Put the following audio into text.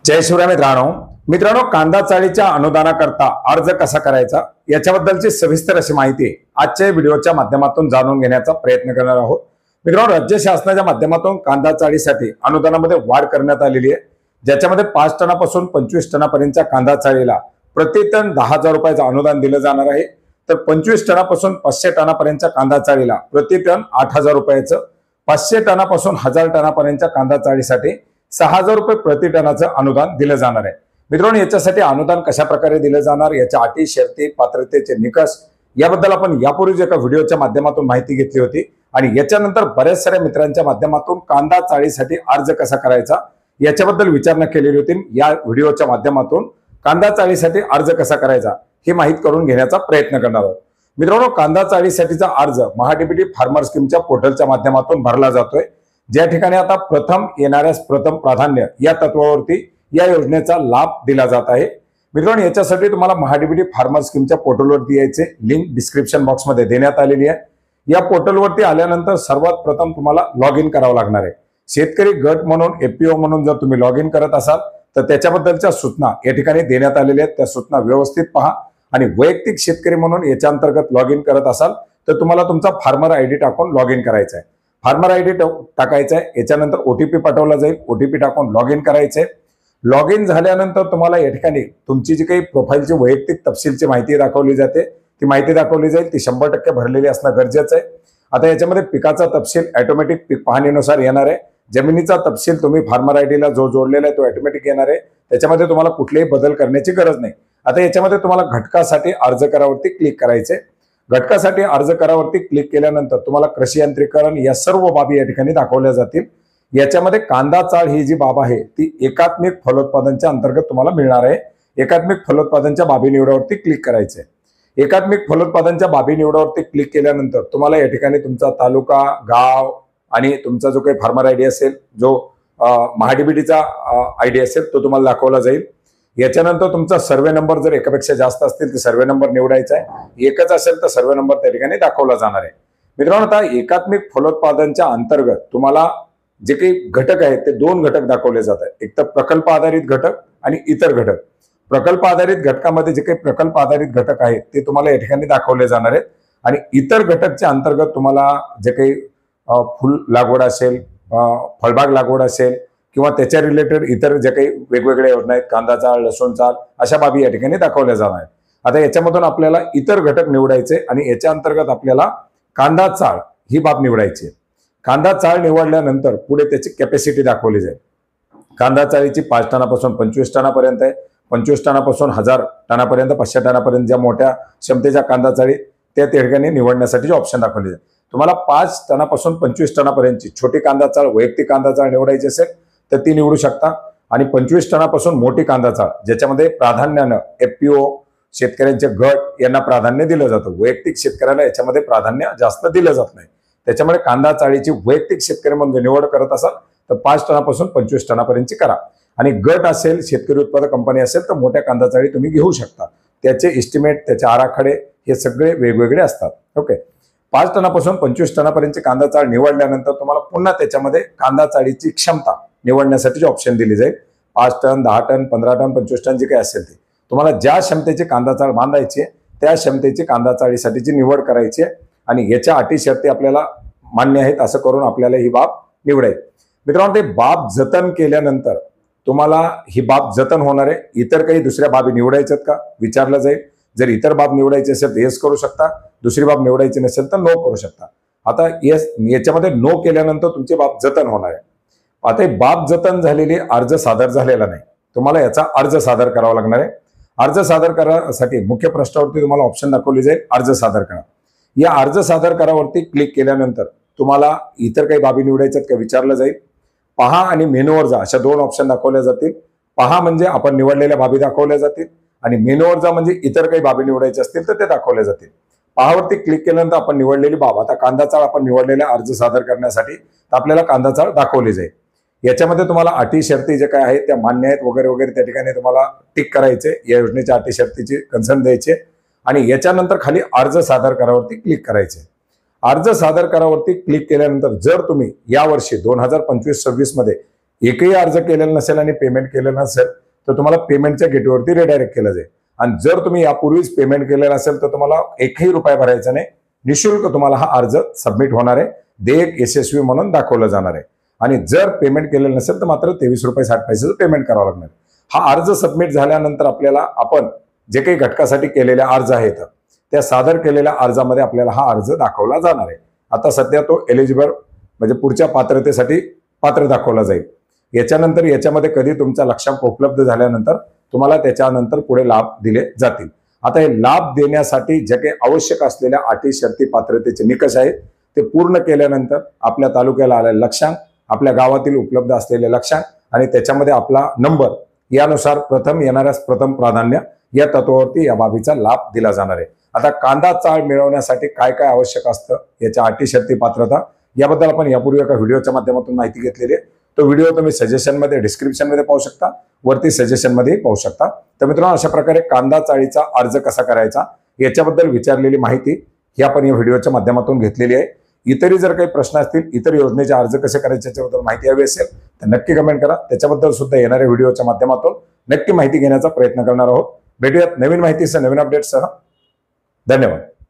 जय शिवराय मित्रांनो कांदा चाळीच्या अनुदानाकरता अर्ज कसा करायचा याच्याबद्दलची सविस्तर अशी माहिती आजच्या व्हिडिओच्या माध्यमातून जाणून घेण्याचा प्रयत्न करणार आहोत। मित्रांनो, राज्य शासनाच्या माध्यमातून कांदा चाळीसाठी अनुदानामध्ये वाढ करण्यात आलेली आहे, ज्याच्यामध्ये 5 टनापासून 25 टनापर्यंतच्या कांदा चाळीला प्रति टन 10,000 रुपयाचं अनुदान दिलं जाणार आहे। तर 25 टनापासून 500 टनापर्यंतच्या कांदा चाळीला प्रति टन 8,000 रुपयाचं, 500 टनापासून 1,000 टनापर्यंतच्या कांदा चाळीसाठी 6,000 रुपये प्रति टनाचं अनुदान दिलं जाणार आहे। मित्रांनो, याच्यासाठी अनुदान कशा प्रकारे दिलं जाणार, याच्या अटी शर्ती, पात्रतेचे निकष याबद्दल आपण यापूर्वीच एका व्हिडिओच्या माध्यमातून माहिती घेतली होती आणि याच्यानंतर बऱ्याच साऱ्या मित्रांच्या माध्यमातून कांदा चाळीसाठी अर्ज कसा करायचा याच्याबद्दल विचारणा केलेली होती। या व्हिडिओच्या माध्यमातून कांदा चाळीसाठी अर्ज कसा करायचा हे माहिती करून घेण्याचा प्रयत्न करणार आहोत। मित्रांनो, कांदा चाळीसाठीचा अर्ज महाडीबीटी फार्मर स्कीमच्या पोर्टलच्या माध्यमातून भरला जातोय, ज्या ठिकाणी आता प्रथम येणाऱ्यास प्रथम प्राधान्य या तत्वावरती या योजनेचा लाभ दिला जात आहे। मित्रांनो, याच्यासाठी तुम्हाला महाडीबीटी फार्मर स्कीमच्या पोर्टलवरती यायचे, लिंक डिस्क्रिप्शन बॉक्समध्ये देण्यात आलेली आहे। या पोर्टलवरती आल्यानंतर सर्वात प्रथम तुम्हाला लॉग इन करावं लागणार आहे। शेतकरी गट म्हणून एपीओ म्हणून जर तुम्ही लॉग इन करत असाल तर त्याच्याबद्दलच्या सूचना या ठिकाणी देण्यात आलेल्या आहेत, त्या सूचना व्यवस्थित पहा। आणि वैयक्तिक शेतकरी म्हणून याच्या अंतर्गत लॉग इन करत असाल तर तुम्हाला तुमचा फार्मर आयडी टाकून लॉग इन करायचा आहे। फार्मर आयडी टाकायचा आहे, याच्यानंतर ओटीपी पाठवला जाईल, ओटीपी टाकून लॉग इन करायचंय। लॉग इन झाल्यानंतर तुम्हाला या ठिकाणी तुमची जी काही प्रोफाईलची वैयक्तिक तपशीलची माहिती दाखवली जाते, ती माहिती दाखवली जाईल, ती 100% भरलेली असणं गरजेचं आहे। आता याच्यामध्ये पिकाचा तपशील ऑटोमॅटिक पीक पाहणीनुसार येणार आहे। जमिनीचा तपशील तुम्ही फार्मर आयडीला जो जोडलेला आहे तो ऑटोमॅटिक येणार आहे, त्याच्यामध्ये तुम्हाला कुठलेही बदल करण्याची गरज नाही। आता याच्यामध्ये तुम्हाला घटकासाठी अर्ज करावरती क्लिक करायचे। घटकासाठी अर्ज करावरती क्लिक केल्यानंतर तुम्हाला कृषी यांत्रिकरण या सर्व बाबी या ठिकाणी दाखवल्या जातील। याच्यामध्ये कांदा चाळ ही जी बाब आहे ती एकात्मिक फलोत्पादनच्या अंतर्गत तुम्हाला मिळणार आहे। एकात्मिक फलोत्पादनच्या बाबी निवडावरती क्लिक करायचे। एकात्मिक फलोत्पादनच्या बाबी निवडावरती क्लिक केल्यानंतर तुम्हाला या ठिकाणी तुमचा तालुका, गाव आणि तुमचा जो काही फार्मर आयडी असेल, जो महाडीबीटीचा आयडी असेल तो तुम्हाला दाखवला जाईल। याच्यानंतर तुमचा सर्वे नंबर जर एकापेक्षा जास्त असतील तर सर्वे नंबर निवडायचा आहे, एकच असेल तर सर्वे नंबर त्या ठिकाणी दाखवला जाणार आहे। मित्रांनो, आता एकात्मिक फलोत्पादनच्या अंतर्गत तुम्हाला जे काही घटक आहेत ते 2 घटक दाखवले जात आहेत, एक तर प्रकल्प आधारित घटक आणि इतर घटक। प्रकल्प आधारित घटकामध्ये जे काही प्रकल्प आधारित घटक आहेत ते तुम्हाला या ठिकाणी दाखवले जाणार आहेत आणि इतर घटकच्या अंतर्गत तुम्हाला जे काही फुल लागवड असेल, फळबाग लागवड असेल किंवा त्याच्या रिलेटेड इतर जे काही वेगवेगळ्या योजना आहेत, कांदा चाळ, लसूण चाळ, अशा बाबी या ठिकाणी दाखवल्या जाणार आहेत। आता याच्यामधून आपल्याला इतर घटक निवडायचे आणि याच्या अंतर्गत आपल्याला कांदा चाळ ही बाब निवडायची। कांदा चाळ निवडल्यानंतर पुढे त्याची कॅपॅसिटी दाखवली जाईल। कांदा चाळीची 5 टनापासून 25 टनापर्यंत आहे, 25 टनापासून 1,000 टनापर्यंत, 500 टनापर्यंत ज्या मोठ्या क्षमतेच्या कांदा चाळी त्या ठिकाणी निवडण्यासाठी ऑप्शन दाखवले जाईल। तुम्हाला 5 टनापासून 25 टनापर्यंतची छोटी कांदा चाळ, वैयक्तिक कांदा चाळ निवडायची असेल तर ती निवडू शकता आणि 25 टनापासून मोठी कांदा चाळ ज्याच्यामध्ये प्राधान्यानं एफपीओ, शेतकऱ्यांचे गट यांना प्राधान्य दिलं जातं, वैयक्तिक शेतकऱ्याला याच्यामध्ये प्राधान्य जास्त दिलं जात नाही। त्याच्यामुळे कांदा चाळीची वैयक्तिक शेतकरी म्हणून निवड करत असाल तर 5 टनापासून 25 टनापर्यंतची करा आणि गट असेल, शेतकरी उत्पादक कंपनी असेल तर मोठ्या कांदा चाळी तुम्ही घेऊ शकता। त्याचे एस्टिमेट, त्याचे आराखडे हे सगळे वेगवेगळे असतात। ओके, 5 टनापासून 25 टनापर्यंतची कांदा चाळ निवडल्यानंतर तुम्हाला पुन्हा त्याच्यामध्ये कांदा चाळीची क्षमता निवडण्यासाठी ऑप्शन दिली जाईल। 5 टन, 10 टन, 15 टन, 25 टन जे काही असेल ते तुम्हाला ज्या क्षमतेची कांदा चाळ बांधायची त्या क्षमतेची कांदा चाळीसाठीची निवड करायची आणि याच्या अटी शर्ती आपल्याला मान्य आहेत असं करून आपल्याला ही बाब निवडायची। मित्रांनो, ते बाब जतन केल्यानंतर तुम्हाला ही बाब जतन होणार आहे। इतर काही दुसऱ्या बाबी निवडायच्यात का विचारलं जाईल। जर इतर बाब निवडायची असेल तर येस करू शकता, दुसरी बाब निवडायची नसेल तर नो करू शकता। आता येस याच्यामध्ये नो केल्यानंतर तुमची बाब जतन होणार आहे। आता ही बाब जतन झालेली, अर्ज सादर झालेला नाही, तुम्हाला याचा अर्ज सादर करावा लागणार आहे। अर्ज सादर करासाठी मुख्य पृष्ठावरती तुम्हाला ऑप्शन दाखवली जाईल, अर्ज सादर करा। या अर्ज सादर करावरती क्लिक केल्यानंतर तुम्हाला इतर काही बाबी निवडायच्यात का विचारलं जाईल। पहा आणि मेनूवर जा अशा 2 ऑप्शन दाखवल्या जातील। पहा म्हणजे आपण निवडलेल्या बाबी दाखवल्या जातील आणि मेनूवर जा म्हणजे इतर काही बाबी निवडायच्या असतील तर ते दाखवल्या जातील। पहावरती क्लिक केल्यानंतर आपण निवडलेली बाब, आता कांदा चाळ आपण निवडलेल्या अर्ज सादर करण्यासाठी आपल्याला कांदा चाळ दाखवली जाईल। याच्यामध्ये तुम्हाला अटी शर्ती जे काय आहेत त्या मान्य आहेत वगैरे वगैरे त्या ठिकाणी तुम्हाला टिक करायचे, या योजनेच्या अटी शर्तीची कन्सर्न द्यायचे आणि याच्यानंतर खाली अर्ज सादर करावरती क्लिक करायचे। अर्ज सादर करावरती क्लिक केल्यानंतर जर तुम्ही यावर्षी 2025-26 मध्ये एकही अर्ज केलेला नसेल आणि पेमेंट केलेलं नसेल तर तुम्हाला पेमेंटच्या गेटवरती रिडायरेक्ट केलं जाईल। आणि जर तुम्ही यापूर्वीच पेमेंट केलेलं असेल तर तुम्हाला एकही रुपया भरायचा नाही, निशुल्क तुम्हाला हा अर्ज सबमिट होणार आहे, देयक यशस्वी म्हणून दाखवलं जाणार आहे। आणि जर पेमेंट केलेलं नसेल तर मात्र 23 रुपये 60 पैसे पेमेंट करावं लागणार। हा अर्ज सबमिट झाल्यानंतर आपल्याला आपण जे काही घटकासाठी केलेले अर्ज आहेत त्या सादर केलेल्या अर्जामध्ये आपल्याला हा अर्ज दाखवला जाणार आहे। आता सध्या तो एलिजिबल म्हणजे पुढच्या पात्रतेसाठी पात्र दाखवला जाईल। याच्यानंतर याच्यामध्ये कधी तुमचा लक्षांक उपलब्ध झाल्यानंतर तुम्हाला त्याच्यानंतर पुढे लाभ दिले जातील। आता हे लाभ देण्यासाठी जे काही आवश्यक असलेल्या अटी शर्ती पात्रतेचे निकष आहेत ते पूर्ण केल्यानंतर आपल्या तालुक्याला आलेले लक्षांक, आपल्या गावातील उपलब्ध असलेले लक्षांक आणि त्याच्यामध्ये आपला नंबर यानुसार प्रथम येणाऱ्यास प्रथम प्राधान्य या तत्वावरती या बाबीचा लाभ दिला जाणार आहे। आता कांदा चाळ मिळवण्यासाठी काय काय आवश्यक असतं याच्या अटी शर्ती पात्रता याबद्दल आपण यापूर्वी एका व्हिडिओच्या माध्यमातून माहिती घेतलेली आहे। तो व्हिडिओ तुम्ही सजेशन मध्ये डिस्क्रिप्शन मध्ये पाहू शकता, वरती सजेशन मध्ये पाहू शकता। तर मित्रांनो अशा प्रकारे कांदा चाळीचा अर्ज कसा करायचा याच्याबद्दल विचारलेली माहिती ही आपण या व्हिडिओच्या माध्यमातून घेतलेली आहे। इतरही जर काही प्रश्न असतील, इतर योजनेचे अर्ज कसे करायचे याच्याबद्दल माहिती हवी असेल तर नक्की कमेंट करा, त्याच्याबद्दल सुद्धा येणाऱ्या व्हिडिओच्या माध्यमातून नक्की माहिती घेण्याचा प्रयत्न करणार आहोत। भेटूयात नवीन माहितीसह, नवीन अपडेट्ससह। धन्यवाद।